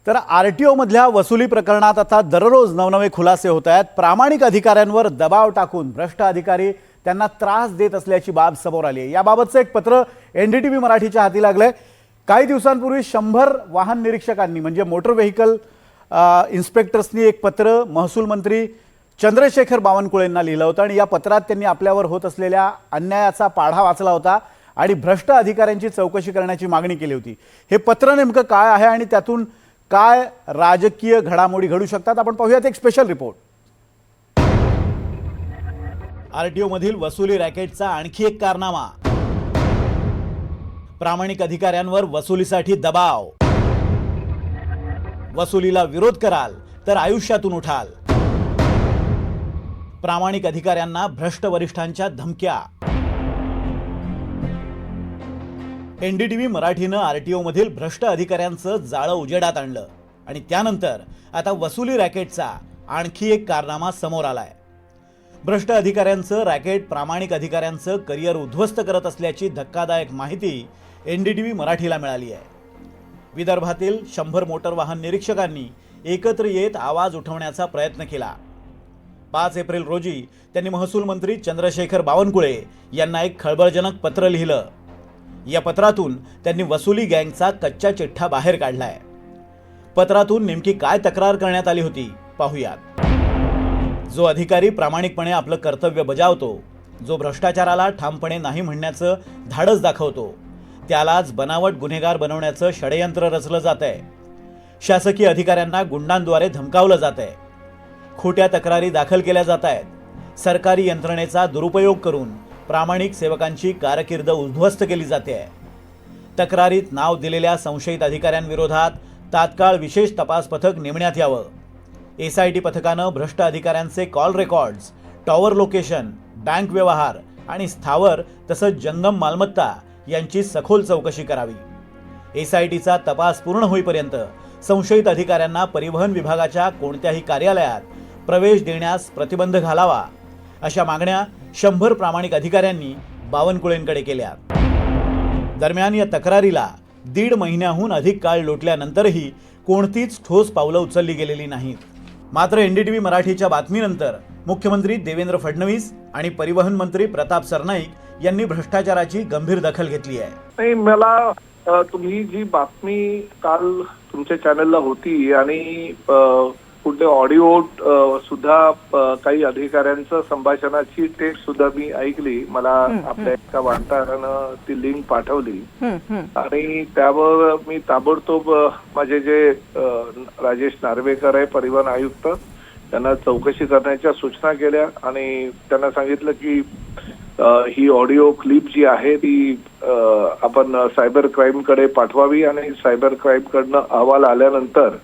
तर आरटीओ मधल्या वसुली प्रकरणात आता दररोज नवनवे खुलासे होत आहेत। प्रामाणिक अधिकाऱ्यांवर दबाव टाकून भ्रष्ट अधिकारी त्यांना त्रास देत असल्याची बाब समोर आली आहे। याबाबतचं एक पत्र एनडीटीव्ही मराठीच्या हाती लागलंय। काही दिवसांपूर्वी 100 वाहन निरीक्षकांनी म्हणजे मोटर व्हेकल इन्स्पेक्टर्सनी एक पत्र महसूल मंत्री चंद्रशेखर बावनकुळेंना लिहिलं होतं आणि या पत्रात त्यांनी आपल्यावर होत असलेल्या अन्यायाचा पाढा वाचला होता आणि भ्रष्ट अधिकाऱ्यांची चौकशी करण्याची मागणी केली होती। हे पत्र नेमकं काय आहे आणि त्यातून काय राजकीय घडामोडी घडू शकतात आपण पाहूयात एक स्पेशल रिपोर्ट। आरटीओ मधील वसुली रॅकेटचा आणखी एक कारनामा। प्रामाणिक अधिकाऱ्यांवर वसुलीसाठी दबाव। वसुलीला विरोध कराल तर आयुष्यातून उठाल। प्रामाणिक अधिकाऱ्यांना भ्रष्ट वरिष्ठांच्या धमक्या। एनडीटीव्ही मराठीनं आरटीओ मधील भ्रष्ट अधिकाऱ्यांचं जाळं उजेडात आणलं आणि त्यानंतर आता वसुली रॅकेटचा आणखी एक कारनामा समोर आलाय। भ्रष्ट अधिकाऱ्यांचं रॅकेट प्रामाणिक अधिकाऱ्यांचं करिअर उद्ध्वस्त करत असल्याची धक्कादायक माहिती एनडीटीव्ही मराठीला मिळाली आहे। विदर्भातील 100 मोटर वाहन निरीक्षकांनी एकत्र येत आवाज उठवण्याचा प्रयत्न केला। 5 एप्रिल रोजी त्यांनी महसूल मंत्री चंद्रशेखर बावनकुळे यांना एक खळबळजनक पत्र लिहिलं। या पत्रातून त्यांनी वसुली गँगचा कच्चा चिठ्ठा बाहेर काढलाय। पत्रातून नेमकी काय तक्रार करण्यात आली होती पाहूयात। जो अधिकारी प्रामाणिकपणे आपलं कर्तव्य बजावतो, जो भ्रष्टाचाराला ठामपणे नाही म्हणण्याचं धाडस दाखवतो, त्यालाच बनावट गुन्हेगार बनवण्याचं षडयंत्र रचलं जातंय। शासकीय अधिकाऱ्यांना गुंडांद्वारे धमकावलं जातंय। खोट्या तक्रारी दाखल केल्या जात आहेत। सरकारी यंत्रणेचा दुरुपयोग करून प्रामाणिक सेवकांची कारकीर्द उद्ध्वस्त केली जाते। तक्रारीत नाव दिलेल्या संशयित अधिकाऱ्यांविरोधात तात्काळ विशेष तपास पथक नेमण्यात यावं। एसआयटी पथकानं भ्रष्ट अधिकाऱ्यांचे call records, tower location, bank व्यवहार आणि स्थावर तसंच जंगम मालमत्ता यांची सखोल चौकशी करावी। एसआयटीचा तपास पूर्ण होईपर्यंत संशयित अधिकाऱ्यांना परिवहन विभागाच्या कोणत्याही कार्यालयात प्रवेश देण्यास प्रतिबंध घालावा, अशा मागण्या 100 प्रामाणिक अधिकाऱ्यांनी बावनकुळेंकडे केल्या। दरम्यान या तक्रारीला 1.5 महिन्याहून अधिक काळ लोटल्यानंतरही कोणतीच ठोस पावलं उचलली गेलेली नाहीत। मात्र एनडीटीव्ही मराठीच्या बातमीनंतर मुख्यमंत्री देवेंद्र फडणवीस आणि परिवहन मंत्री प्रताप सरनाईक यांनी भ्रष्टाचाराची गंभीर दखल घेतली आहे। नाही, मला तुम्ही जी बातमी काल तुमच्या चॅनलला होती आणि कुठे ऑडिओ सुद्धा काही अधिकाऱ्यांचं संभाषणाची टेप सुद्धा मी ऐकली। मला आपल्या एका वार्ताहरानं ती लिंक पाठवली आणि त्यावर मी ताबडतोब माझे जे राजेश नार्वेकर आहे परिवहन आयुक्त, त्यांना चौकशी करण्याच्या सूचना केल्या आणि त्यांना सांगितलं की ही ऑडिओ क्लिप जी आहे ती आपण सायबर क्राईम कडे पाठवावी आणि सायबर क्राईम कडनं अहवाल आल्यानंतर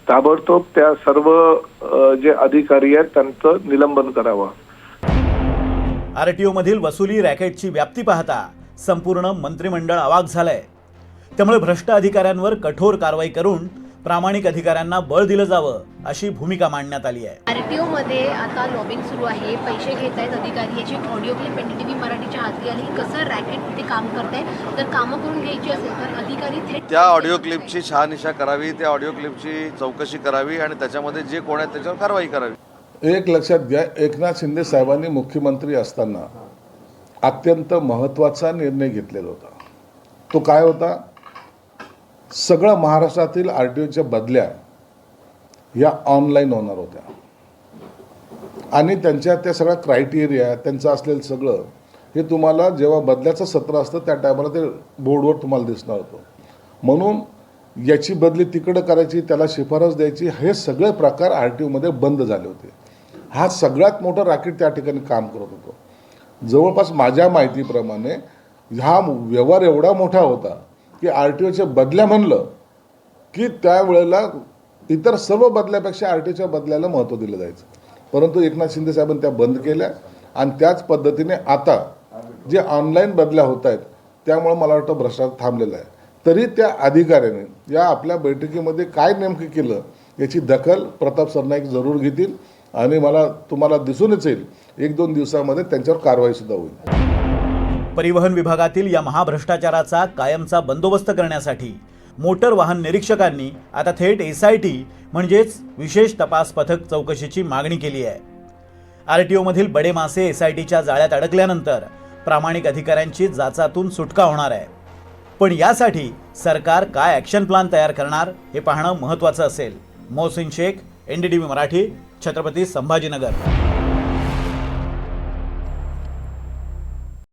ताबडतोब त्या सर्व जे अधिकारी आहेत त्यांचं निलंबन करावं। आरटीओ मधील वसुली रॅकेटची व्याप्ती पाहता संपूर्ण मंत्रिमंडळ अवाक झालंय। त्यामुळे भ्रष्ट अधिकाऱ्यांवर कठोर कारवाई करून प्रामाणिक अधिकाऱ्यांना बळ दिलं जावं अशी भूमिका मांडण्यात आली आहे। आरटीओ मध्ये आता लॉबिंग सुरू आहे, पैसे घेत आहेत अधिकारी। याची ऑडिओ क्लिप एनडीटीव्ही मराठीच्या हाती आली। कसं रॅकेट ते काम करते, तर कामं करून घ्यायची असेल तर अधिकारी थेट त्या ऑडिओ क्लिपची शहानिशा करावी, त्या ऑडिओ क्लिपची चौकशी करावी आणि त्याच्यामध्ये जे कोण आहे त्याच्यावर कारवाई करावी। एक लक्षात घ्या, एकनाथ शिंदे साहेबांनी मुख्यमंत्री असताना अत्यंत महत्त्वाचा निर्णय घेतलेला होता। तो काय होता? सगळं महाराष्ट्रातील आरटीओच्या बदल्या या ऑनलाईन होणार होत्या आणि त्यांच्या त्या सगळ्या क्रायटेरिया त्यांचं असलेलं सगळं हे तुम्हाला जेव्हा बदल्याचं सत्र असतं त्या टायमाला ते बोर्डवर तुम्हाला दिसणार होतं। म्हणून याची बदली तिकडं करायची, त्याला शिफारस द्यायची, हे सगळे प्रकार आरटीओमध्ये बंद झाले होते। हा सगळ्यात मोठा रॅकेट त्या ठिकाणी काम करत होतो। जवळपास माझ्या माहितीप्रमाणे हा व्यवहार एवढा मोठा होता की आरटीओच्या बदल्या म्हणलं की त्यावेळेला इतर सर्व बदल्यापेक्षा आरटीओच्या बदल्याला महत्त्व दिलं जायचं, परंतु एकनाथ शिंदे साहेबांनी त्या बंद केल्या आणि त्याच पद्धतीने आता जे ऑनलाईन बदल्या होत आहेत त्यामुळे मला वाटतं भ्रष्टाचार थांबलेला आहे। तरी त्या अधिकाऱ्याने या आपल्या बैठकीमध्ये काय नेमकं केलं याची दखल प्रताप सरनाईक जरूर घेतील आणि तुम्हाला दिसूनच येईल 1-2 दिवसामध्ये त्यांच्यावर कारवाई सुद्धा होईल। परिवहन विभागातील या महाभ्रष्टाचाराचा कायमचा बंदोबस्त करण्यासाठी मोटर वाहन निरीक्षकांनी आता थेट SIT म्हणजेच विशेष तपास पथक चौकशीची मागणी केली आहे. RTO मधील बडे मासे SITच्या जाळ्यात अडकल्यानंतर प्रामाणिक अधिकाऱ्यांची जाचातून सुटका होणार आहे. पण यासाठी सरकार काय ॲक्शन प्लॅन तयार करणार हे पाहणं महत्त्वाचं असेल. मोहसिन शेख, NDTV मराठी, छत्रपती संभाजीनगर.